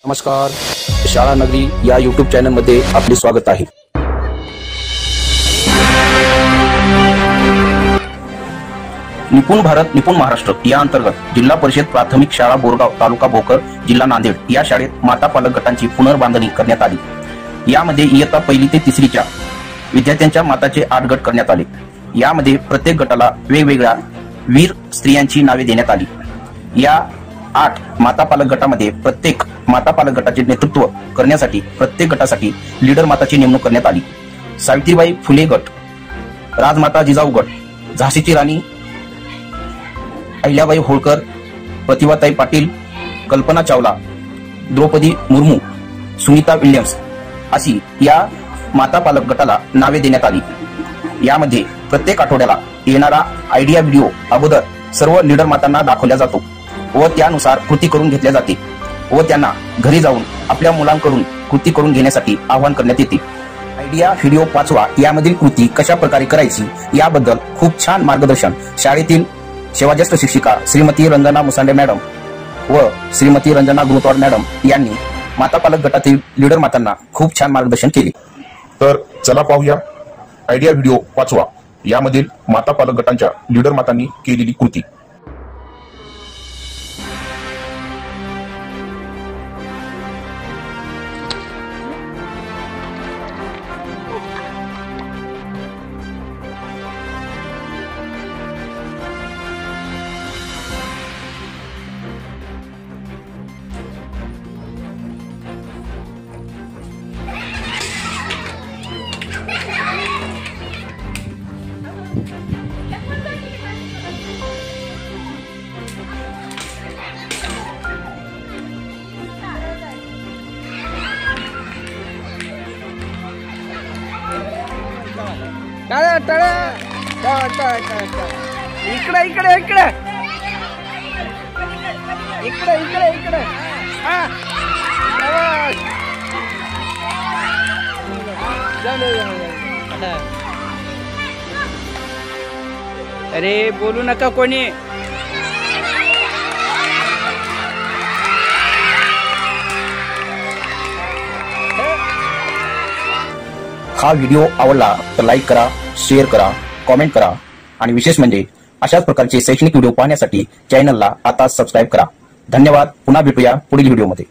नमस्कार, शाळा नगरी या YouTube चॅनल मध्ये आपले स्वागत आहे। निपुण भारत निपुण महाराष्ट्र या अंतर्गत जिल्हा परिषद प्राथमिक शाळा बोरगाव तालुका भोकर जिल्हा नांदेड या शाळेत माता पालक गटांची पुनर्बांधणी करण्यात आली। यामध्ये इयत्ता पहिली ते तिसरीच्या विद्यार्थ्यांच्या माताचे 8 गट करण्यात आले। यामध्ये प्रत्येक गटाला वेगवेगळ्या वीर स्त्रियांची नावे देण्यात आली। या 8 माता पालक गटामध्ये प्रत्येक माता पालक गटाचे नेतृत्व करण्यासाठी प्रत्येक गटासाठी लीडर माताची नेमणूक करण्यात आली। सावित्रीबाई फुले गट, राजमाता जिजाऊ गट, झाशीची राणी अहिल्याबाई होळकर, प्रतिभाताई पाटील, कल्पना चावला, द्रौपदी मुर्मू, सुनीता विल्यम्स अशी या माता पालक गटाला नावे देण्यात आली। यामध्ये प्रत्येक आठवड्याला येणारा आयडिया व्हिडिओ अगोदर सर्व लीडर मातांना दाखवला जातो व त्यानुसार कृती करून घेतल्या जाते व त्यांना घरी जाऊन आपल्या मुलांकडून कृती करून घेण्यासाठी आवाहन करण्यात येते। आयडिया व्हिडिओ 5 यामधील कृती कशा प्रकारे करायची याबद्दल खूप छान मार्गदर्शन शाळेतील सेवाज्येष्ठ शिक्षिका श्रीमती रंजना मुसांडे मॅडम व श्रीमती रंजना गुरुत्वाड मॅडम यांनी माता पालक गटातील लीडर मातांना खूप छान मार्गदर्शन केले। तर चला पाहूया आयडिया व्हिडिओ 5 यामधील माता पालक गटांच्या लीडर मातांनी केलेली कृती। इकडे इकडे इकडे इकडे इकडे इकडे अरे बोलू नका कोणी। हा व्हिडिओ आवडला तर लाईक करा, शेअर करा, कमेंट करा आणि विशेष म्हणजे अशाच प्रकारचे शैक्षणिक व्हिडिओ पाहण्यासाठी चॅनलला आता सबस्क्राइब करा। धन्यवाद। पुन्हा भेटूया पुढील व्हिडिओमध्ये।